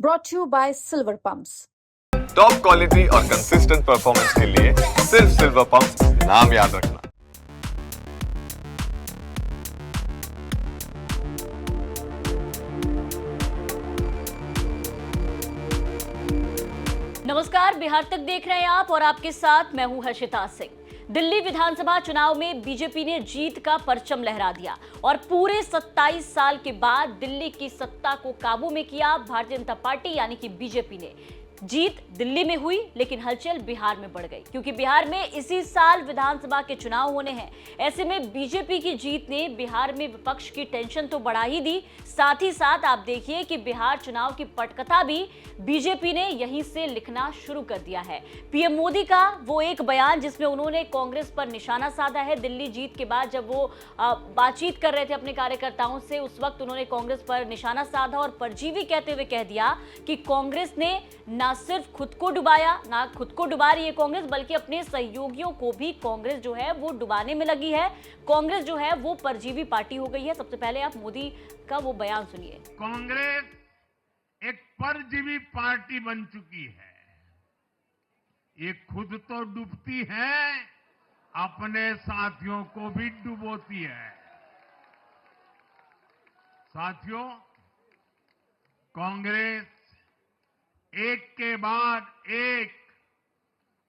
brought to you by Silver Pumps. Top quality और consistent performance के लिए सिर्फ सिल्वर पंप नाम याद रखना। नमस्कार, बिहार तक देख रहे हैं आप और आपके साथ मैं हूं हर्षिता सिंह। दिल्ली विधानसभा चुनाव में बीजेपी ने जीत का परचम लहरा दिया और पूरे 27 साल के बाद दिल्ली की सत्ता को काबू में किया भारतीय जनता पार्टी यानी कि बीजेपी ने। जीत दिल्ली में हुई लेकिन हलचल बिहार में बढ़ गई क्योंकि बिहार में इसी साल विधानसभा के चुनाव होने हैं। ऐसे में बीजेपी की जीत ने बिहार में विपक्ष की टेंशन तो बढ़ा ही दी, साथ ही साथ आप देखिए कि बिहार चुनाव की पटकथा भी बीजेपी ने यहीं से लिखना शुरू कर दिया है। पीएम मोदी का वो एक बयान जिसमें उन्होंने कांग्रेस पर निशाना साधा है। दिल्ली जीत के बाद जब वो बातचीत कर रहे थे अपने कार्यकर्ताओं से, उस वक्त उन्होंने कांग्रेस पर निशाना साधा और परजीवी कहते हुए कह दिया कि कांग्रेस ने ना सिर्फ खुद को डुबाया, ना खुद को डुबा रही है कांग्रेस, बल्कि अपने सहयोगियों को भी कांग्रेस जो है वो डुबाने में लगी है। कांग्रेस जो है वो परजीवी पार्टी हो गई है। सबसे पहले आप मोदी का वो बयान सुनिए। कांग्रेस एक परजीवी पार्टी बन चुकी है। ये खुद तो डूबती है, अपने साथियों को भी डुबोती है। साथियों, कांग्रेस एक के बाद एक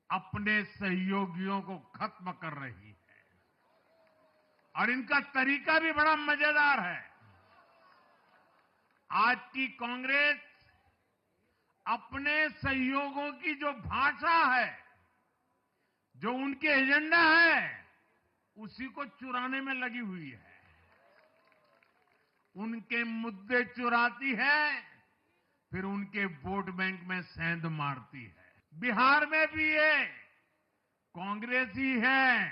अपने सहयोगियों को खत्म कर रही है और इनका तरीका भी बड़ा मजेदार है। आज की कांग्रेस अपने सहयोगों की जो भाषा है, जो उनके एजेंडा है, उसी को चुराने में लगी हुई है। उनके मुद्दे चुराती है, फिर उनके वोट बैंक में सेंध मारती है। बिहार में भी ये कांग्रेस ही है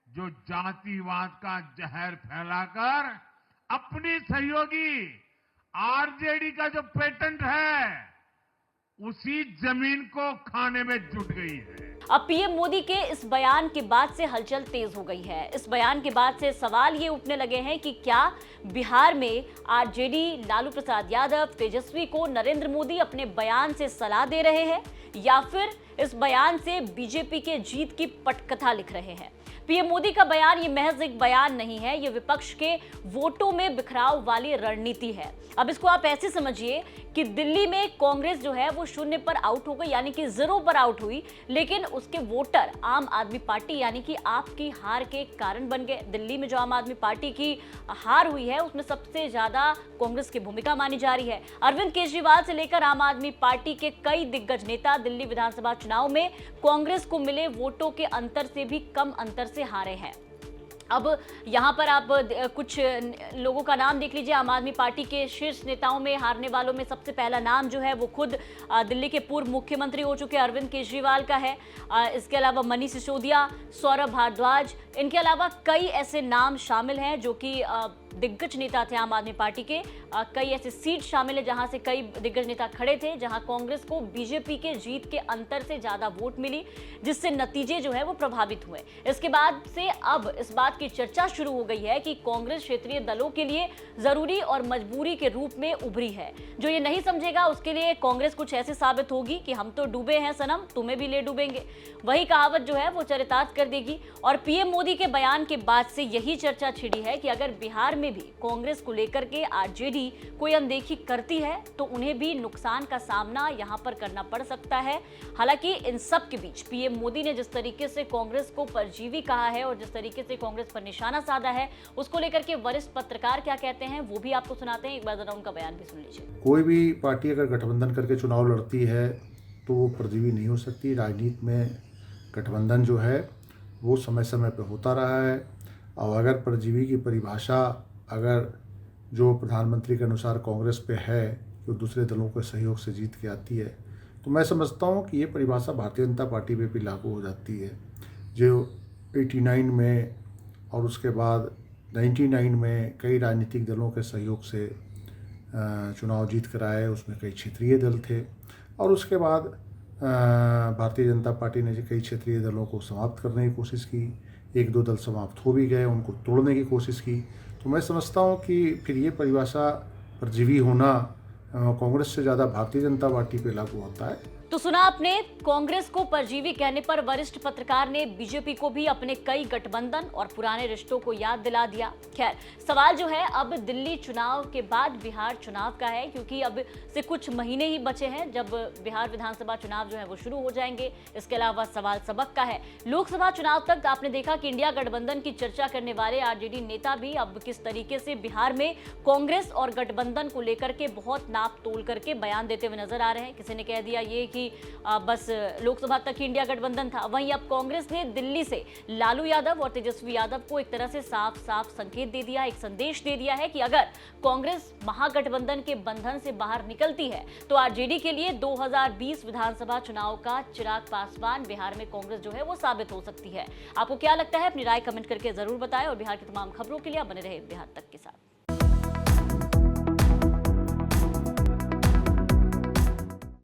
जो जातिवाद का जहर फैलाकर अपनी सहयोगी आरजेडी का जो पेटेंट है उसी जमीन को खाने में जुट गई है। अब पीएम मोदी के इस बयान के बाद से हलचल तेज हो गई है। इस बयान के बाद से सवाल ये उठने लगे हैं कि क्या बिहार में आरजेडी, लालू प्रसाद यादव, तेजस्वी को नरेंद्र मोदी अपने बयान से सलाह दे रहे हैं या फिर इस बयान से बीजेपी के जीत की पटकथा लिख रहे हैं। पीएम मोदी का बयान ये महज एक बयान नहीं है, ये विपक्ष के वोटों में बिखराव वाली रणनीति है। अब इसको आप ऐसे समझिए कि दिल्ली में कांग्रेस जो है वो शून्य पर आउट हो गई, यानी कि जीरो पर आउट हुई, लेकिन उसके वोटर आम आदमी पार्टी यानी कि आपकी हार के कारण बन गए। दिल्ली में जो आम आदमी पार्टी की हार हुई है उसमें सबसे ज्यादा कांग्रेस की भूमिका मानी जा रही है। अरविंद केजरीवाल से लेकर आम आदमी पार्टी के कई दिग्गज नेता दिल्ली विधानसभा चुनाव में कांग्रेस को मिले वोटों के अंतर से भी कम अंतर से हारे हैं। अब यहाँ पर आप कुछ लोगों का नाम देख लीजिए। आम आदमी पार्टी के शीर्ष नेताओं में हारने वालों में सबसे पहला नाम जो है वो खुद दिल्ली के पूर्व मुख्यमंत्री हो चुके अरविंद केजरीवाल का है। इसके अलावा मनीष सिसोदिया, सौरभ भारद्वाज, इनके अलावा कई ऐसे नाम शामिल हैं जो कि दिग्गज नेता थे आम आदमी पार्टी के। कई ऐसे सीट शामिल है जहां से कई दिग्गज नेता खड़े थे, जहां कांग्रेस को बीजेपी के जीत के अंतर से ज्यादा वोट मिली, जिससे नतीजे जो है वो प्रभावित हुए। इसके बाद से अब इस बात की चर्चा शुरू हो गई है कि कांग्रेस क्षेत्रीय दलों के लिए जरूरी और मजबूरी के रूप में उभरी है। जो ये नहीं समझेगा उसके लिए कांग्रेस कुछ ऐसे साबित होगी कि हम तो डूबे हैं सनम, तुम्हें भी ले डूबेंगे, वही कहावत जो है वो चरितार्थ कर देगी। और पीएम मोदी के बयान के बाद से यही चर्चा छिड़ी है कि अगर बिहार में भी कांग्रेस को लेकर के आरजेडी कोई अनदेखी करती है तो उन्हें भी नुकसान का सामना यहां पर करना पड़ सकता है। हालांकि इन सब के बीच पीएम मोदी ने जिस तरीके से कांग्रेस को परजीवी कहा है और जिस तरीके से कांग्रेस पर निशाना साधा है, उसको लेकर के वरिष्ठ पत्रकार क्या कहते हैं वो भी आपको सुनाते हैं। एक बार जरा उनका बयान भी सुन लीजिए। कोई भी पार्टी अगर गठबंधन करके चुनाव लड़ती है तो वो परजीवी नहीं हो सकती। राजनीति में गठबंधन जो है वो समय समय पर होता रहा है और अगर परजीवी की परिभाषा अगर जो प्रधानमंत्री के अनुसार कांग्रेस पे है कि दूसरे दलों के सहयोग से जीत के आती है, तो मैं समझता हूँ कि ये परिभाषा भारतीय जनता पार्टी पे भी लागू हो जाती है। जो 89 में और उसके बाद 99 में कई राजनीतिक दलों के सहयोग से चुनाव जीत कर आए, उसमें कई क्षेत्रीय दल थे और उसके बाद भारतीय जनता पार्टी ने कई क्षेत्रीय दलों को समाप्त करने की कोशिश की। एक दो दल समाप्त हो भी गए, उनको तोड़ने की कोशिश की। तो मैं समझता हूँ कि फिर ये परिभाषा परजीवी होना कांग्रेस से ज़्यादा भारतीय जनता पार्टी पे लागू होता है। तो सुना आपने, कांग्रेस को परजीवी कहने पर वरिष्ठ पत्रकार ने बीजेपी को भी अपने कई गठबंधन और पुराने रिश्तों को याद दिला दिया। खैर, सवाल जो है अब दिल्ली चुनाव के बाद बिहार चुनाव का है, क्योंकि अब से कुछ महीने ही बचे हैं जब बिहार विधानसभा चुनाव जो है वो शुरू हो जाएंगे। इसके अलावा सवाल सबक का है। लोकसभा चुनाव तक आपने देखा कि इंडिया गठबंधन की चर्चा करने वाले आरजेडी नेता भी अब किस तरीके से बिहार में कांग्रेस और गठबंधन को लेकर के बहुत नाप तोल करके बयान देते हुए नजर आ रहे हैं। किसी ने कह दिया ये कि बस लोकसभा तक ही इंडिया गठबंधन था। वहीं अब कांग्रेस ने दिल्ली से लालू यादव और तेजस्वी यादव को एक तरह से साफ साफ संकेत दे दिया, एक संदेश दे दिया है कि अगर कांग्रेस महागठबंधन के बंधन से बाहर निकलती है तो आरजेडी के लिए 2020 विधानसभा चुनाव का चिराग पासवान बिहार में कांग्रेस जो है वो साबित हो सकती है। आपको क्या लगता है? अपनी राय कमेंट करके जरूर बताएं और बिहार की तमाम खबरों के लिए बने रहे बिहार तक के साथ।